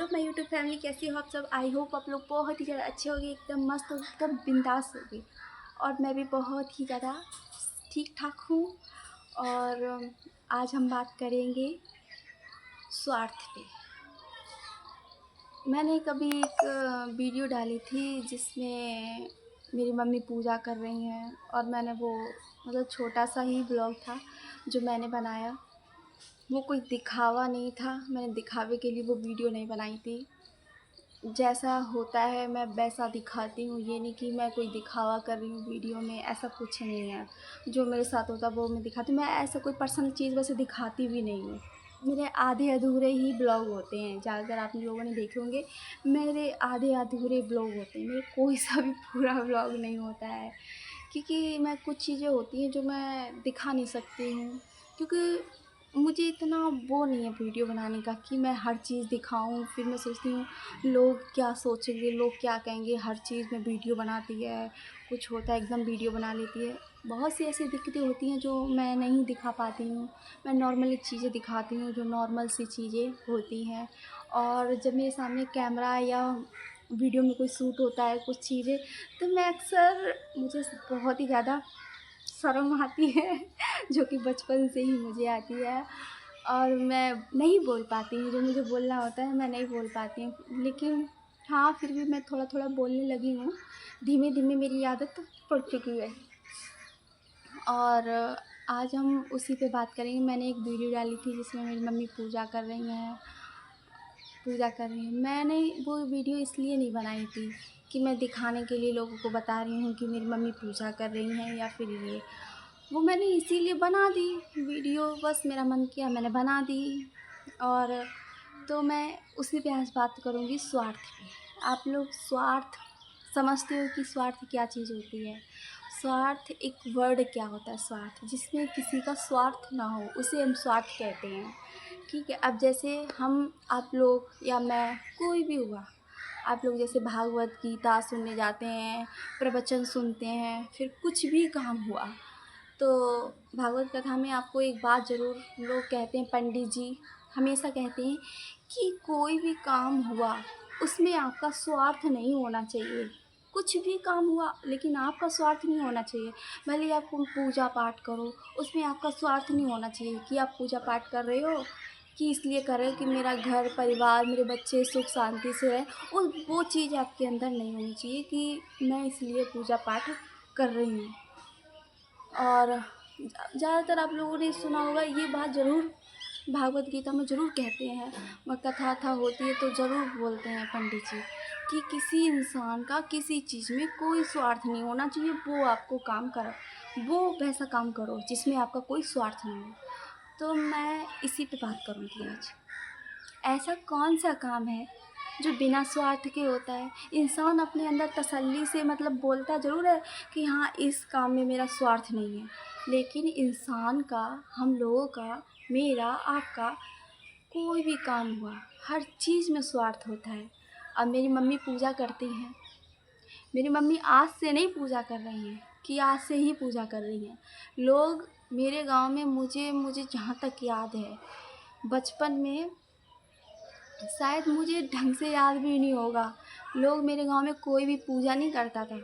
Hello my YouTube family, कैसी हो आप सब। आई होप आप लोग बहुत ही ज़्यादा अच्छे होंगे, एकदम मस्त होंगे, एकदम बिंदास होंगे। और मैं भी बहुत ही ज़्यादा ठीक ठाक हूँ। और आज हम बात करेंगे स्वार्थ पे। मैंने कभी एक वीडियो डाली थी जिसमें मेरी मम्मी पूजा कर रही हैं, और मैंने वो मतलब छोटा सा ही ब्लॉग था जो मैंने बनाया। वो कोई दिखावा नहीं था, मैंने दिखावे के लिए वो वीडियो नहीं बनाई थी। जैसा होता है मैं वैसा दिखाती हूँ, ये नहीं कि मैं कोई दिखावा कर रही हूँ वीडियो में, ऐसा कुछ नहीं है। जो मेरे साथ होता है वो मैं दिखाती हूँ। मैं ऐसा कोई पर्सनल चीज़ वैसे दिखाती भी नहीं हूँ। मेरे आधे अधूरे ही ब्लॉग होते हैं, ज़्यादातर आप लोगों ने देखे होंगे मेरे आधे अधूरे ब्लॉग होते हैं, मेरे कोई सा भी पूरा ब्लॉग नहीं होता है। क्योंकि मैं कुछ चीज़ें होती हैं जो मैं दिखा नहीं सकती हूँ, क्योंकि मुझे इतना वो नहीं है वीडियो बनाने का कि मैं हर चीज़ दिखाऊं। फिर मैं सोचती हूँ लोग क्या सोचेंगे, लोग क्या कहेंगे, हर चीज़ में वीडियो बनाती है। कुछ होता है एकदम वीडियो बना लेती है। बहुत सी ऐसी दिक्कतें होती हैं जो मैं नहीं दिखा पाती हूँ। मैं नॉर्मली चीज़ें दिखाती हूँ जो नॉर्मल सी चीज़ें होती हैं। और जब मेरे सामने कैमरा या वीडियो में कोई शूट होता है कुछ चीज़ें, तो मैं अक्सर मुझे बहुत ही ज़्यादा शर्म आती है जो कि बचपन से ही मुझे आती है। और मैं नहीं बोल पाती हूँ, जो मुझे बोलना होता है मैं नहीं बोल पाती हूँ। लेकिन हाँ, फिर भी मैं थोड़ा थोड़ा बोलने लगी हूँ। धीमे धीमे मेरी आदत पड़ चुकी है। और आज हम उसी पे बात करेंगे। मैंने एक वीडियो डाली थी जिसमें मेरी मम्मी पूजा कर रही हैं। मैंने वो वीडियो इसलिए नहीं बनाई थी कि मैं दिखाने के लिए लोगों को बता रही हूँ कि मेरी मम्मी पूजा कर रही हैं या फिर ये। वो मैंने इसीलिए बना दी वीडियो, बस मेरा मन किया मैंने बना दी। और तो मैं उसी पे आज बात करूँगी, स्वार्थ पे। आप लोग स्वार्थ समझते हो कि स्वार्थ क्या चीज़ होती है? स्वार्थ एक वर्ड क्या होता है स्वार्थ, जिसमें किसी का स्वार्थ ना हो उसे हम स्वार्थ कहते हैं। ठीक है, अब जैसे हम आप लोग या मैं कोई भी हुआ, आप लोग जैसे भागवत गीता सुनने जाते हैं, प्रवचन सुनते हैं, फिर कुछ भी काम हुआ तो भागवत कथा में आपको एक बात ज़रूर लोग कहते हैं, पंडित जी हमेशा कहते हैं कि कोई भी काम हुआ उसमें आपका स्वार्थ नहीं होना चाहिए। कुछ भी काम हुआ लेकिन आपका स्वार्थ नहीं होना चाहिए। भले ही आप पूजा पाठ करो, उसमें आपका स्वार्थ नहीं होना चाहिए कि आप पूजा पाठ कर रहे हो कि इसलिए कर रहे हो कि मेरा घर परिवार मेरे बच्चे सुख शांति से रहे। और वो चीज़ आपके अंदर नहीं होनी चाहिए कि मैं इसलिए पूजा पाठ कर रही हूँ। और ज़्यादातर आप लोगों ने सुना होगा ये बात, ज़रूर भागवत गीता में ज़रूर कहते हैं, कथा था होती है तो ज़रूर बोलते हैं पंडित जी कि किसी इंसान का किसी चीज़ में कोई स्वार्थ नहीं होना चाहिए। वो आपको काम करो, वो वैसा काम करो जिसमें आपका कोई स्वार्थ नहीं हो। तो मैं इसी पे बात करूँगी आज। ऐसा कौन सा काम है जो बिना स्वार्थ के होता है? इंसान अपने अंदर तसल्ली से मतलब बोलता ज़रूर है कि हाँ, इस काम में मेरा स्वार्थ नहीं है, लेकिन इंसान का, हम लोगों का, मेरा, आपका कोई भी काम हुआ हर चीज़ में स्वार्थ होता है। अब मेरी मम्मी पूजा करती हैं, मेरी मम्मी आज से नहीं पूजा कर रही हैं कि आज से ही पूजा कर रही हैं। लोग मेरे गांव में, मुझे मुझे जहाँ तक याद है बचपन में, शायद मुझे ढंग से याद भी नहीं होगा, लोग मेरे गांव में कोई भी पूजा नहीं करता था।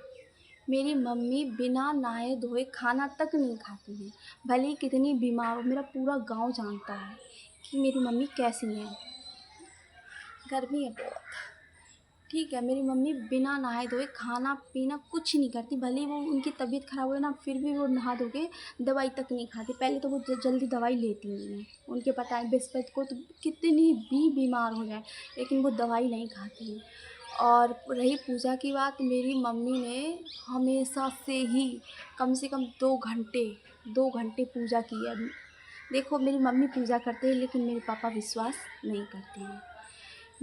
मेरी मम्मी बिना नहाए धोए खाना तक नहीं खाती हैं, भले ही कितनी बीमार हो। मेरा पूरा गांव जानता है कि मेरी मम्मी कैसी हैं। गर्मी है बहुत, ठीक है, मेरी मम्मी बिना नहाए धोए खाना पीना कुछ नहीं करती। भले ही वो उनकी तबीयत ख़राब हो ना, फिर भी वो नहा धो के दवाई तक नहीं खाती। पहले तो वो जल्दी दवाई लेती नहीं है, उनके पता है बृहस्पति को तो कितनी भी बीमार हो जाए लेकिन वो दवाई नहीं खाती है। और रही पूजा की बात, मेरी मम्मी ने हमेशा से ही कम से कम 2 घंटे पूजा की है। देखो, मेरी मम्मी पूजा करते हैं लेकिन मेरे पापा विश्वास नहीं करते हैं।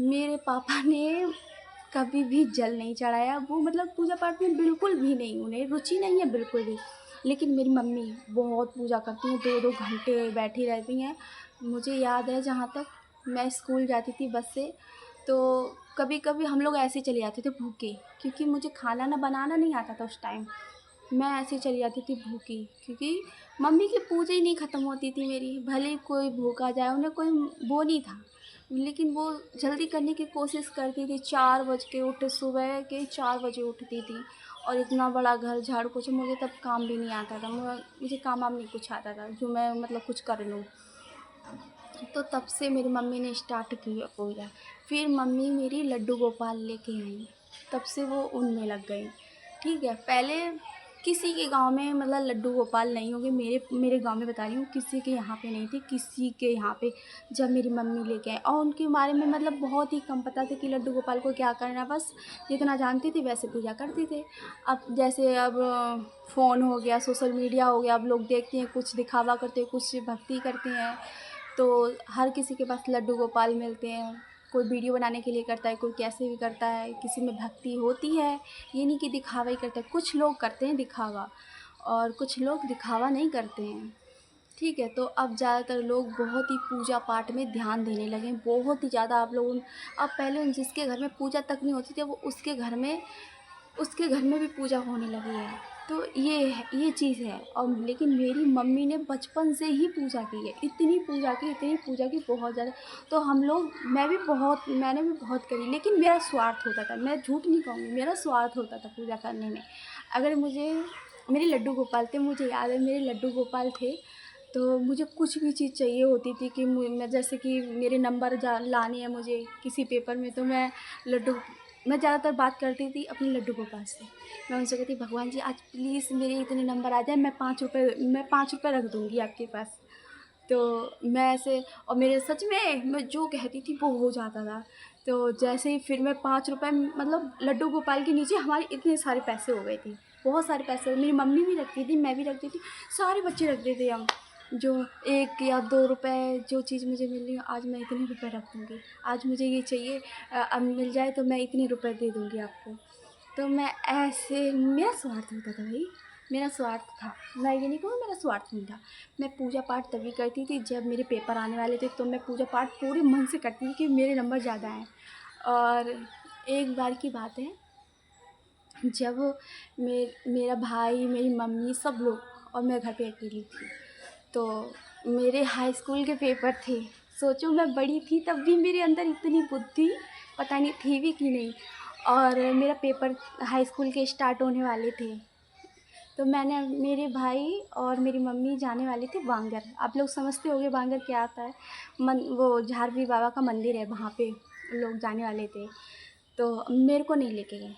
मेरे पापा ने कभी भी जल नहीं चढ़ाया, वो मतलब पूजा पाठ में बिल्कुल भी नहीं, उन्हें रुचि नहीं है बिल्कुल भी। लेकिन मेरी मम्मी बहुत पूजा करती हैं, 2-2 घंटे बैठी रहती हैं। मुझे याद है जहाँ तक मैं स्कूल जाती थी बस से, तो कभी कभी हम लोग ऐसे चले जाते थे भूखे, क्योंकि मुझे खाना ना बनाना नहीं आता था उस टाइम। मैं ऐसे चली जाती थी भूखी, क्योंकि मम्मी की पूजा ही नहीं ख़त्म होती थी मेरी। भले ही कोई भूखा जाए, उन्हें कोई वो नहीं था लेकिन वो जल्दी करने की कोशिश करती थी। 4 बज के उठ सुबह के 4 बजे उठती थी और इतना बड़ा घर झाड़ू पोछा, मुझे तब काम भी नहीं आता था। मुझे काम वाम नहीं कुछ आता था जो मैं मतलब कुछ कर लूँ। तो तब से मेरी मम्मी ने स्टार्ट किया पूजा। फिर मम्मी मेरी लड्डू गोपाल लेके आई, तब से वो उनमें लग गई। ठीक है, पहले किसी के गांव में मतलब लड्डू गोपाल नहीं होंगे, मेरे गांव में बता रही हूँ, किसी के यहाँ पे नहीं थे। किसी के यहाँ पे जब मेरी मम्मी लेके आई, और उनके बारे में मतलब बहुत ही कम पता था कि लड्डू गोपाल को क्या करना है। बस जितना जानती थी वैसे पूजा करते थे। अब जैसे अब फ़ोन हो गया, सोशल मीडिया हो गया, अब लोग देखते हैं, कुछ दिखावा करते हैं, कुछ भक्ति करते हैं। तो हर किसी के पास लड्डू गोपाल मिलते हैं। कोई वीडियो बनाने के लिए करता है, कोई कैसे भी करता है, किसी में भक्ति होती है। ये नहीं कि दिखावा ही करते हैं, कुछ लोग करते हैं दिखावा और कुछ लोग दिखावा नहीं करते हैं। ठीक है, तो अब ज़्यादातर लोग बहुत ही पूजा पाठ में ध्यान देने लगे हैं, बहुत ही ज़्यादा। आप लोग अब पहले जिसके घर में पूजा तक नहीं होती थी, वो उसके घर में भी पूजा होने लगी है। तो ये चीज़ है। और लेकिन मेरी मम्मी ने बचपन से ही पूजा की है, इतनी पूजा की बहुत ज़्यादा। तो मैंने भी बहुत करी, लेकिन मेरा स्वार्थ होता था, मैं झूठ नहीं कहूँगी, मेरा स्वार्थ होता था पूजा करने में। अगर मेरे लड्डू गोपाल थे, मुझे याद है मेरे लड्डू गोपाल थे, तो मुझे कुछ भी चीज़ चाहिए होती थी कि मैं जैसे कि मेरे नंबर लाने हैं मुझे किसी पेपर में, तो मैं ज़्यादातर बात करती थी अपने लड्डू गोपाल से। मैं उनसे कहती, भगवान जी आज प्लीज़ मेरे इतने नंबर आ जाए, मैं 5 रुपये रख दूँगी आपके पास। तो मैं ऐसे, और मेरे सच में मैं जो कहती थी वो हो जाता था। तो जैसे ही फिर मैं 5 रुपये मतलब लड्डू गोपाल के नीचे हमारे इतने सारे पैसे हो गए थे, बहुत सारे पैसे। मेरी मम्मी भी रखती थी, मैं भी रखती थी, सारे बच्चे रखते थे हम। जो 1 या 2 रुपए जो चीज़ मुझे मिल रही है, आज मैं इतने रुपए रख दूँगी, आज मुझे ये चाहिए, अब मिल जाए तो मैं इतने रुपए दे दूँगी आपको। तो मैं ऐसे, मेरा स्वार्थ होता था भाई, मेरा स्वार्थ था। मैं ये नहीं कहूँ मेरा स्वार्थ नहीं था। मैं पूजा पाठ तभी करती थी जब मेरे पेपर आने वाले थे, तो मैं पूजा पाठ पूरे मन से करती थी कि मेरे नंबर ज़्यादा आएँ। और एक बार की बात है, जब मेरा भाई, मेरी मम्मी, सब लोग और मैं घर पे अकेली थी, तो मेरे हाई स्कूल के पेपर थे। सोचो मैं बड़ी थी तब भी मेरे अंदर इतनी बुद्धि पता नहीं थी भी कि नहीं। और मेरा पेपर हाई स्कूल के स्टार्ट होने वाले थे, तो मेरे भाई और मेरी मम्मी जाने वाली थी बांगर। आप लोग समझते होंगे बांगर क्या आता है। वो झारवी बाबा का मंदिर है, वहाँ पे लोग जाने वाले थे, तो मेरे को नहीं लेके गए।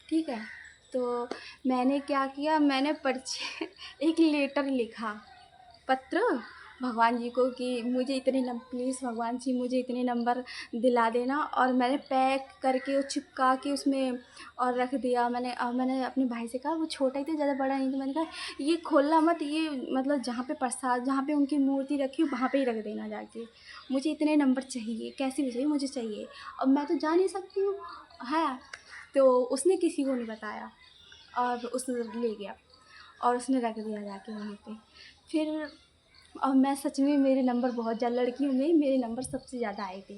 ठीक है, तो मैंने क्या किया, मैंने पर्चे एक लेटर लिखा, पत्र, भगवान जी को कि मुझे प्लीज़ भगवान जी मुझे इतने नंबर दिला देना। और मैंने पैक करके वो चिपका के उसमें और रख दिया। मैंने अपने भाई से कहा, वो छोटा ही था, ज़्यादा बड़ा नहीं था, मैंने कहा ये खोलना मत, ये मतलब जहाँ पे उनकी मूर्ति रखी हो वहाँ पे ही रख देना जाके, मुझे इतने नंबर चाहिए, कैसे भी चाहिए मुझे चाहिए। अब मैं तो जा नहीं सकती हूँ, है। तो उसने किसी को नहीं बताया और उसने ले गया और उसने रख दिया जाके वहाँ पे। फिर और मैं सच में, मेरे नंबर बहुत ज़्यादा, लड़कियों में मेरे नंबर सबसे ज़्यादा आए थे।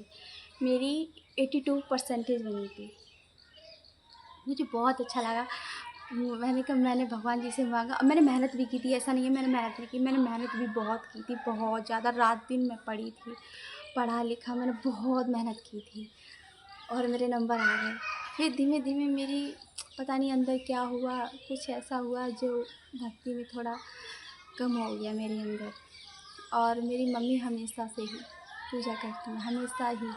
मेरी 82 परसेंटेज बनी थी, मुझे बहुत अच्छा लगा। मैंने कहा, मैंने भगवान जी से मांगा। मैंने मेहनत भी की थी, ऐसा नहीं है मैंने मेहनत नहीं की, मैंने मेहनत भी बहुत की थी, बहुत ज़्यादा। रात दिन मैं पढ़ी थी, पढ़ा लिखा, मैंने बहुत मेहनत की थी और मेरे नंबर आ गए। फिर धीमे धीमे मेरी पता नहीं अंदर क्या हुआ, कुछ ऐसा हुआ जो भक्ति में थोड़ा कम हो गया मेरे अंदर। और मेरी मम्मी हमेशा से ही पूजा करती हैं, हमेशा ही।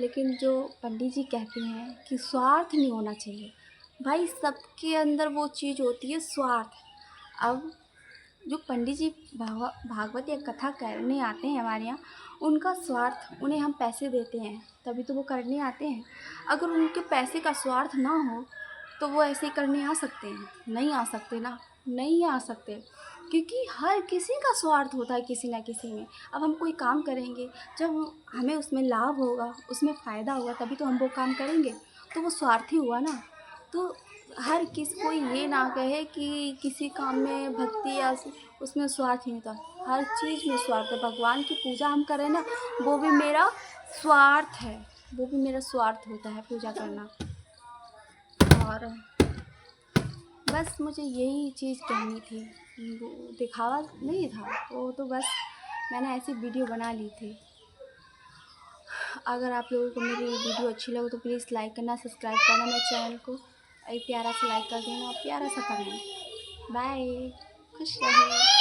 लेकिन जो पंडित जी कहते हैं कि स्वार्थ नहीं होना चाहिए, भाई सबके अंदर वो चीज़ होती है, स्वार्थ। अब जो पंडित जी भागवत या कथा करने आते हैं हमारे यहाँ, उनका स्वार्थ, उन्हें हम पैसे देते हैं तभी तो वो करने आते हैं। अगर उनके पैसे का स्वार्थ ना हो तो वो ऐसे ही करने आ सकते हैं? नहीं आ सकते ना, नहीं आ सकते, क्योंकि हर किसी का स्वार्थ होता है किसी ना किसी में। अब हम कोई काम करेंगे, जब हमें उसमें लाभ होगा, उसमें फ़ायदा होगा, तभी तो हम वो काम करेंगे, तो वो स्वार्थी हुआ ना। तो कोई ये ना कहे कि किसी काम में भक्ति या उसमें स्वार्थ नहीं होता, हर चीज़ में स्वार्थ है। भगवान की पूजा हम करें ना, वो भी मेरा स्वार्थ है, वो भी मेरा स्वार्थ होता है पूजा करना। और बस मुझे यही चीज़ कहनी थी, वो दिखावा नहीं था, वो तो बस मैंने ऐसी वीडियो बना ली थी। अगर आप लोगों को मेरी वीडियो अच्छी लगे तो प्लीज़ लाइक करना, सब्सक्राइब करना मेरे चैनल को, एक प्यारा सा लाइक कर देना और प्यारा सा कमेंट। बाय, खुश रहो।